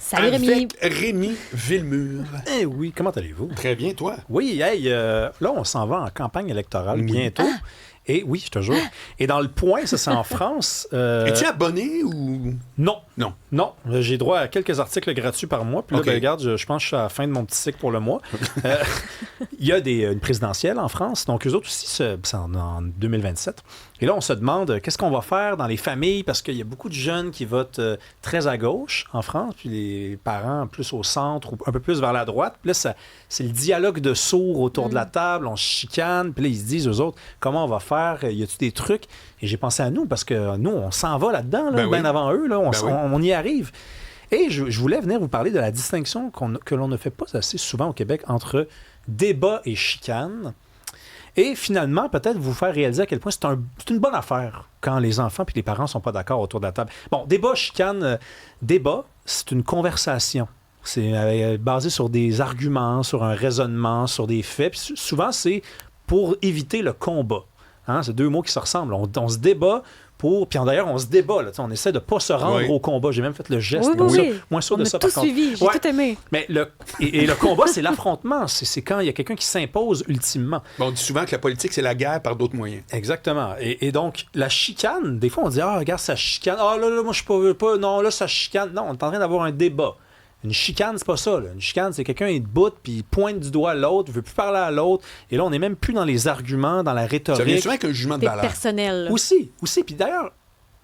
Salut Rémi. Avec Rémi Villemur. Eh oui, comment allez-vous? Très bien, toi? Oui, hey, là, on s'en va en campagne électorale bientôt. Et oui, je te jure. Et dans le point, ça, c'est en France. Es-tu abonné ou... Non. Non. Non. J'ai droit à quelques articles gratuits par mois. Puis là, OK. ben, regarde, je pense que je suis à la fin de mon petit cycle pour le mois. Il y a une présidentielle en France. Donc, eux autres aussi, c'est en 2027. Et là, on se demande qu'est-ce qu'on va faire dans les familles parce qu'il y a beaucoup de jeunes qui votent très à gauche en France, puis les parents plus au centre ou un peu plus vers la droite. Puis là, c'est le dialogue de sourds autour de la table, on se chicane, puis là, ils se disent, eux autres, comment on va faire? Y a-tu des trucs? Et j'ai pensé à nous parce que nous, on s'en va là-dedans, là, bien avant eux, là, on y arrive. Et je voulais venir vous parler de la distinction que l'on ne fait pas assez souvent au Québec entre débat et chicane. Et finalement, peut-être vous faire réaliser à quel point c'est une bonne affaire quand les enfants et les parents ne sont pas d'accord autour de la table. Bon, débat, chicane, débat, c'est une conversation. C'est basé sur des arguments, sur un raisonnement, sur des faits. Puis souvent, c'est pour éviter le combat. Hein? C'est deux mots qui se ressemblent. On se débat pour... Puis d'ailleurs, on se débat. Là, on essaie de ne pas se rendre au combat. J'ai même fait le geste. Moins sûr de ça, par contre. On a tout suivi. J'ai tout aimé. Mais le combat, c'est l'affrontement. C'est quand il y a quelqu'un qui s'impose ultimement. Bon, on dit souvent que la politique, c'est la guerre par d'autres moyens. Exactement. Et donc, la chicane, des fois, on dit « Ah, regarde, ça chicane. Ah, là, moi, je suis pas... Non, là, ça chicane. » Non, on est en train d'avoir un débat. Une chicane, c'est pas ça. Là. Une chicane, c'est quelqu'un qui boute puis il pointe du doigt à l'autre, veut plus parler à l'autre. Et là, on n'est même plus dans les arguments, dans la rhétorique. Ça vient souvent avec un jugement de C'est valeur. personnel. Aussi. Puis d'ailleurs,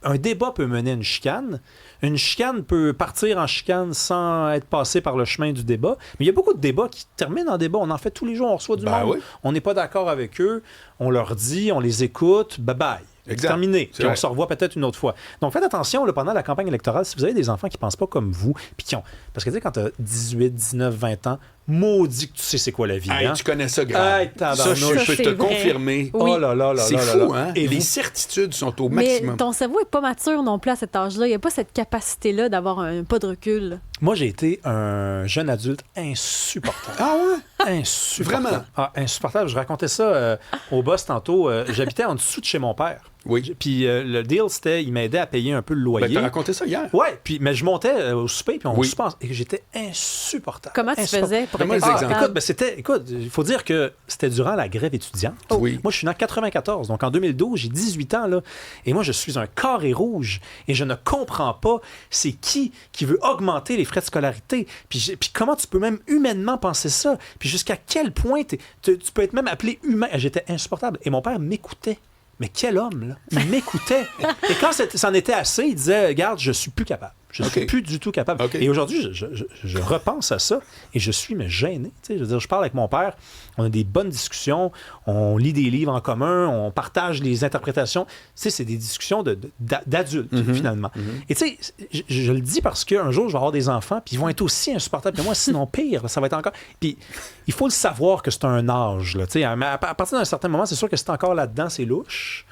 un débat peut mener à une chicane. Une chicane peut partir en chicane sans être passé par le chemin du débat. Mais il y a beaucoup de débats qui terminent en débat. On en fait tous les jours, on reçoit du monde. Oui. On n'est pas d'accord avec eux. On leur dit, on les écoute. Bye-bye. C'est terminé. Puis on se revoit peut-être une autre fois. Donc, faites attention là, pendant la campagne électorale, si vous avez des enfants qui ne pensent pas comme vous, puis qui ont... Parce que tu sais, quand tu as 18, 19, 20 ans, maudit que tu sais c'est quoi la vie. Hey, hein? tu connais ça, grave. Hey, ça, je peux te confirmer. Oui. Oh là là là C'est là fou, là. hein? Et les certitudes sont au Mais maximum. ton cerveau n'est pas mature non plus à cet âge-là. Il n'y a pas cette capacité-là d'avoir un pas de recul. Moi, j'ai été un jeune adulte insupportable. Ah ouais? Insupportable. Vraiment? Ah, insupportable. Je racontais ça au boss tantôt. J'habitais en dessous de chez mon père. Oui. Puis le deal, c'était il m'aidait à payer un peu le loyer. Ben, t'as raconté ça hier. Ouais, mais je montais au souper, puis on se passe. Et j'étais insupportable. Comment tu faisais pour Donne-moi être des exemples. acceptable? Écoute, il faut dire que c'était durant la grève étudiante. Oui. Moi, je suis né en 94, donc en 2012, j'ai 18 ans, là. Et moi, je suis un carré rouge. Et je ne comprends pas c'est qui veut augmenter les frais de scolarité. Puis comment tu peux même humainement penser ça? Puis jusqu'à quel point tu peux être même appelé humain. J'étais insupportable. Et mon père m'écoutait. Mais quel homme, là! Il m'écoutait. Et quand c'en était assez, il disait, regarde, je suis plus capable. Je suis plus du tout capable. Et aujourd'hui, je repense à ça et je suis gêné. Je veux dire, je parle avec mon père, on a des bonnes discussions, on lit des livres en commun, on partage les interprétations. C'est des discussions d'adultes, finalement. Et tu sais, je le dis parce qu'un jour, je vais avoir des enfants, puis ils vont être aussi insupportables que moi, sinon pire, ça va être encore... Puis il faut le savoir que c'est un âge. Là, à partir d'un certain moment, c'est sûr que c'est encore là-dedans, c'est louche.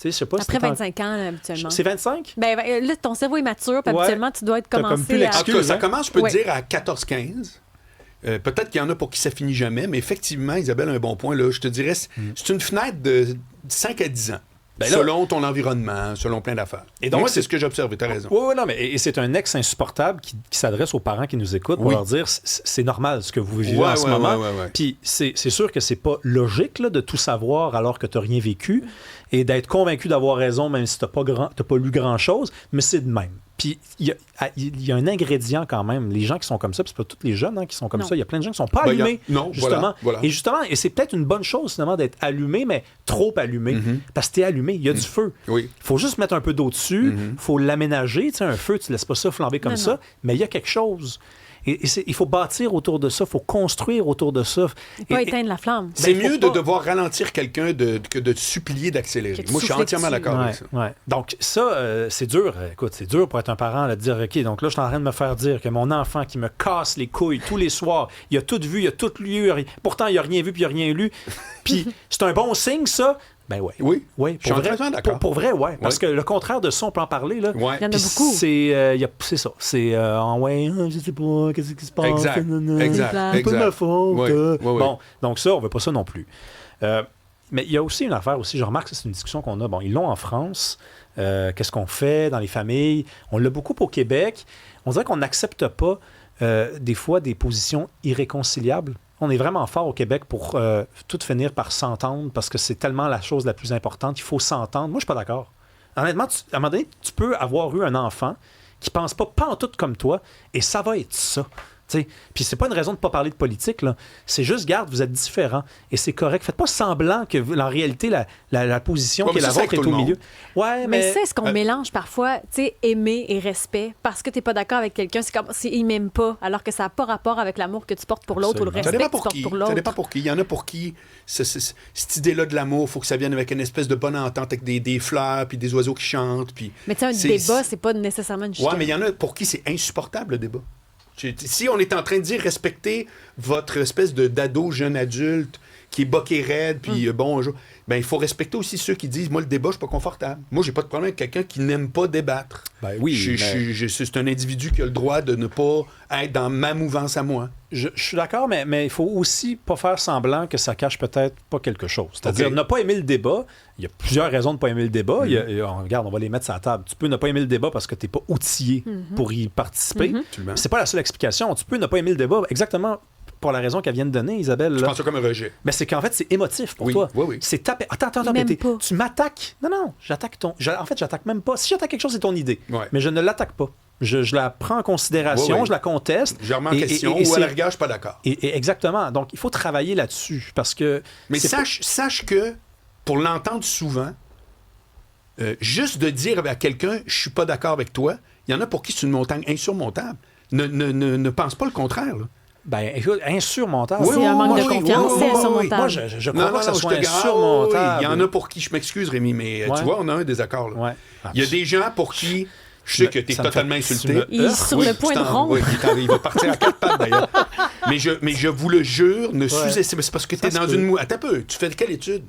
Je sais pas, après 25 ans, là, habituellement. C'est 25? Ben, là, ton cerveau est mature, puis habituellement, tu dois être commencé En tout cas, ça commence, je peux te Ouais. dire, à 14-15. Peut-être qu'il y en a pour qui ça finit jamais, mais effectivement, Isabelle a un bon point. Là, je te dirais, c'est une fenêtre de 5 à 10 ans. Selon ton environnement, selon plein d'affaires. Et donc, moi, c'est ce que j'ai observé, tu as raison. Oui, non, mais et c'est un ex insupportable qui s'adresse aux parents qui nous écoutent pour leur dire c'est normal ce que vous vivez en ce moment. Puis c'est sûr que c'est pas logique là, de tout savoir alors que tu n'as rien vécu et d'être convaincu d'avoir raison même si tu n'as pas lu grand-chose, mais c'est de même. Puis il y a un ingrédient quand même. Les gens qui sont comme ça, puis c'est pas tous les jeunes qui sont comme ça. Il y a plein de gens qui sont pas allumés, justement. Voilà. Et justement, et c'est peut-être une bonne chose finalement d'être allumé, mais trop allumé. Parce que t'es allumé, il y a du feu. Oui. Il faut juste mettre un peu d'eau dessus, il faut l'aménager. Tu sais, un feu, tu laisses pas ça flamber comme ça, mais il y a quelque chose. Et il faut bâtir autour de ça, il faut construire autour de ça. Pas éteindre la flamme. C'est mieux de devoir ralentir quelqu'un que de te supplier d'accélérer. Moi, je suis entièrement d'accord avec ça. Ouais. Donc, ça, c'est dur. Écoute, c'est dur pour être un parent là, de dire, OK, donc là, je suis en train de me faire dire que mon enfant qui me casse les couilles tous les soirs, il a tout vu, il a tout lu, pourtant, il a rien vu puis il a rien lu. Puis, c'est un bon signe, ça. Ben ouais. Oui. Ouais, je suis entièrement d'accord. Pour vrai, ouais. Parce que le contraire de ça, on peut en parler. Là. Ouais. Il y en a beaucoup. C'est ça. C'est je sais pas, qu'est-ce qui se passe. Exact. C'est pas de ma faute. Oui. Bon, donc ça, on veut pas ça non plus. Mais il y a aussi une affaire aussi, je remarque que c'est une discussion qu'on a. Bon, ils l'ont en France. Qu'est-ce qu'on fait dans les familles? On l'a beaucoup au Québec. On dirait qu'on n'accepte pas des fois des positions irréconciliables. On est vraiment fort au Québec pour tout finir par s'entendre parce que c'est tellement la chose la plus importante. Il faut s'entendre. Moi, je suis pas d'accord. Honnêtement, à un moment donné, tu peux avoir eu un enfant qui pense pas en tout comme toi et ça va être ça. T'sais. Puis c'est pas une raison de pas parler de politique, là. C'est juste, garde, vous êtes différents et c'est correct. Faites pas semblant que, en réalité, la position qui est la vôtre est au milieu. Ouais, mais c'est ce qu'on mélange parfois, tu sais, aimer et respect. Parce que t'es pas d'accord avec quelqu'un, c'est comme s'il m'aime pas, alors que ça n'a pas rapport avec l'amour que tu portes pour l'autre ou le respect que tu portes pour l'autre. Ça dépend pour qui. Il y en a pour qui cette idée-là de l'amour, il faut que ça vienne avec une espèce de bonne entente, avec des fleurs puis des oiseaux qui chantent. Puis mais tu sais, un débat, c'est pas nécessairement une ouais, mais il y en a pour qui c'est insupportable, le débat. Si on est en train de dire respectez votre espèce d'ado jeune adulte qui est boqué raide, puis bonjour, ben il faut respecter aussi ceux qui disent moi le débat je suis pas confortable. Moi j'ai pas de problème avec quelqu'un qui n'aime pas débattre. Ben oui, c'est un individu qui a le droit de ne pas être dans ma mouvance à moi. Je suis d'accord, mais il faut aussi pas faire semblant que ça cache peut-être pas quelque chose. C'est-à-dire ne pas aimer le débat. Il y a plusieurs raisons de ne pas aimer le débat. Regarde, on va les mettre sur la table. Tu peux ne pas aimer le débat parce que tu n'es pas outillé pour y participer. C'est pas la seule explication. Tu peux ne pas aimer le débat exactement pour la raison qu'elle vient de donner, Isabelle. Je pense ça comme un rejet. Mais c'est qu'en fait, c'est émotif pour toi. Oui. C'est taper. Attends, mais tu m'attaques. Non, j'attaque ton. En fait, j'attaque même pas. Si j'attaque quelque chose, c'est ton idée. Ouais. Mais je ne l'attaque pas. Je la prends en considération, je la conteste. Je remets en question ou à la rigueur, je suis pas d'accord. Et exactement. Donc, il faut travailler là-dessus parce que... Mais sache que, pour l'entendre souvent, juste de dire à quelqu'un « je suis pas d'accord avec toi », il y en a pour qui c'est une montagne insurmontable. Ne pense pas le contraire, là. Ben, écoute, insurmontable. C'est un manque de confiance, c'est insurmontable. Moi, je crois pas que ça soit insurmontable. Il y en a pour qui, je m'excuse, Rémi, mais tu vois, on a un désaccord, là. Ouais. Il y a des gens pour qui... Je sais que tu es totalement insulté. Il est sur le point de rompre. Il va partir à quatre pattes, d'ailleurs. Mais je vous le jure, ne sous-estimez. C'est parce que tu es dans une moue. Attends un peu. Tu fais quelle étude?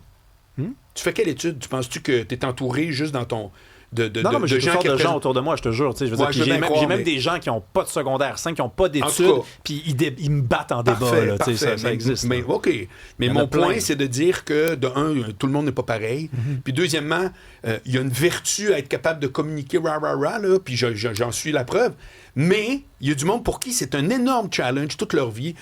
Tu fais quelle étude? Tu penses-tu que tu es entouré juste dans ton... Non, mais j'ai toutes sortes de gens autour de moi, je te jure. J'ai même des gens qui n'ont pas de secondaire 5, qui n'ont pas d'études, puis ils me battent en débat. Ça existe. Mais OK. Mais mon point, c'est de dire que, de un, tout le monde n'est pas pareil. Puis deuxièmement, il y a une vertu à être capable de communiquer là, puis j'en suis la preuve. Mais il y a du monde pour qui c'est un énorme challenge toute leur vie.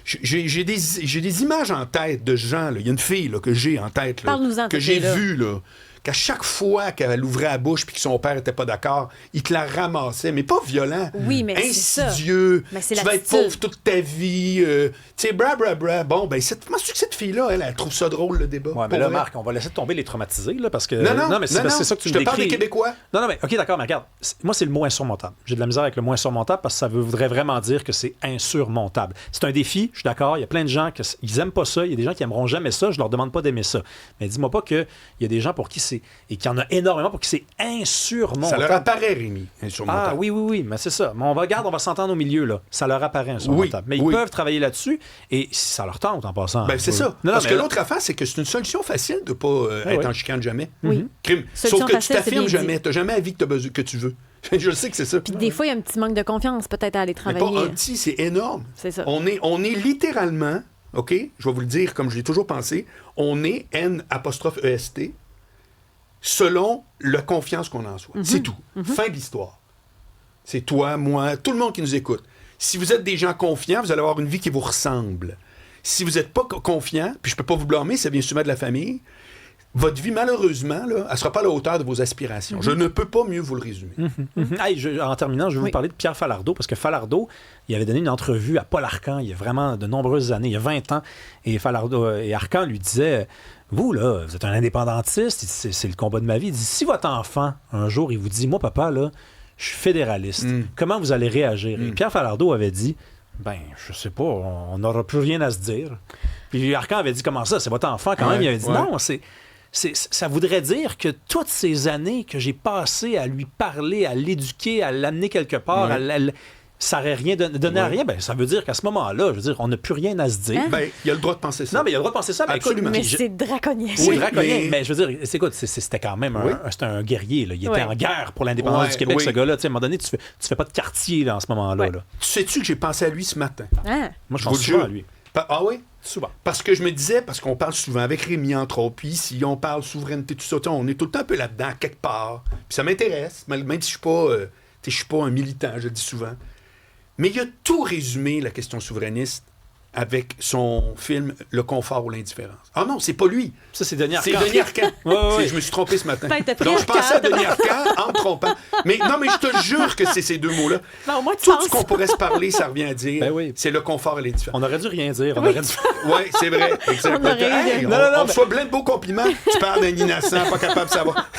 J'ai des images en tête de gens. Il y a une fille là, que j'ai en tête, là, que j'ai vue, là. Qu'à chaque fois qu'elle ouvrait la bouche puis que son père n'était pas d'accord, il te la ramassait, mais pas violent. Oui, mais insidieux. Mais c'est tu vas être pauvre toute ta vie. Tu sais, bra. Bon, ben, comment c'est que cette fille-là, elle trouve ça drôle, le débat? Ouais, mais là, Marc, on va laisser tomber les traumatisés, là, parce que... Non, mais c'est ça que tu me décris. Je te parle des Québécois. Non, mais OK, d'accord, mais regarde. Moi, c'est le mot insurmontable. J'ai de la misère avec le mot insurmontable parce que ça voudrait vraiment dire que c'est insurmontable. C'est un défi, je suis d'accord. Il y a plein de gens qui n'aiment pas ça. Il y a des gens qui aimeront jamais ça. Je leur demande pas d'aimer ça. Mais dis-moi pas qu'il y a des gens pour qui c'est... Et qu'il y en a énormément pour qui c'est insurmontable. Ça leur apparaît, Rémi, insurmontable. Ah oui, mais c'est ça. Mais on va s'entendre au milieu, là. Ça leur apparaît insurmontable. Mais ils peuvent travailler là-dessus et si ça leur tente, en passant. Ben, c'est ça. Parce que l'autre affaire, c'est que c'est une solution facile de ne pas être en chicane jamais. Oui. Crime. Sauf que tu t'affirmes jamais. Tu n'as jamais la vie que tu veux. Je sais que c'est ça. Puis des fois, il y a un petit manque de confiance peut-être à aller travailler. Mais pas un petit, c'est énorme. C'est ça. On est littéralement, OK, je vais vous le dire comme je l'ai toujours pensé, on est N'(EST) selon la confiance qu'on a en soi. C'est tout. Fin de l'histoire. C'est toi, moi, tout le monde qui nous écoute. Si vous êtes des gens confiants, vous allez avoir une vie qui vous ressemble. Si vous n'êtes pas confiant, puis je ne peux pas vous blâmer, ça vient souvent de la famille, votre vie, malheureusement, là, elle ne sera pas à la hauteur de vos aspirations. Je ne peux pas mieux vous le résumer. En terminant, je vais vous parler de Pierre Falardeau, parce que Falardeau, il avait donné une entrevue à Paul Arcand il y a vraiment de nombreuses années, il y a 20 ans, et Arcand lui disait... Vous, là, vous êtes un indépendantiste, c'est le combat de ma vie. Il dit, si votre enfant, un jour, il vous dit, moi, papa, là, je suis fédéraliste, comment vous allez réagir? Et Pierre Falardeau avait dit, ben, je sais pas, on n'aura plus rien à se dire. Puis Arcand avait dit, comment ça? C'est votre enfant quand même? Il avait dit, non, ça voudrait dire que toutes ces années que j'ai passées à lui parler, à l'éduquer, à l'amener quelque part, ça n'aurait rien donné à rien, ben, ça veut dire qu'à ce moment-là, je veux dire, on n'a plus rien à se dire. Ben, il a le droit de penser ça. Non, mais il a le droit de penser ça. Ben, absolument. Mais c'est draconien. C'est draconien. Mais je veux dire, écoute, c'était quand même c'était un guerrier. Là. Il était en guerre pour l'indépendance du Québec, ce gars-là. À un moment donné, tu fais pas de quartier là, en ce moment-là. Là. Tu sais-tu que j'ai pensé à lui ce matin? Ah. Moi, je pense souvent à lui. Ah oui? Souvent. Parce que je me disais, parce qu'on parle souvent avec Rémi, entre autres, puis ici, on parle souveraineté, tout ça, on est tout le temps un peu là-dedans, quelque part. Puis ça m'intéresse, même si je suis pas un militant, je le dis souvent. Mais il a tout résumé, la question souverainiste, avec son film Le confort ou l'indifférence. Ah non, c'est pas lui. Ça, c'est Denis Arcand. C'est Denis Arcand. Ouais. Je me suis trompé ce matin. Donc, je pensais à Denis Arcand en me trompant. Mais non, mais je te jure que c'est ces deux mots-là. Ben, au moins, tu Tout penses. ce qu'on pourrait se parler, ça revient à dire. C'est le confort et l'indifférence. On aurait dû rien dire. Oui, c'est vrai. Exactement. On aurait... On reçoit plein de beaux compliments. Tu parles d'un innocent, pas capable de savoir.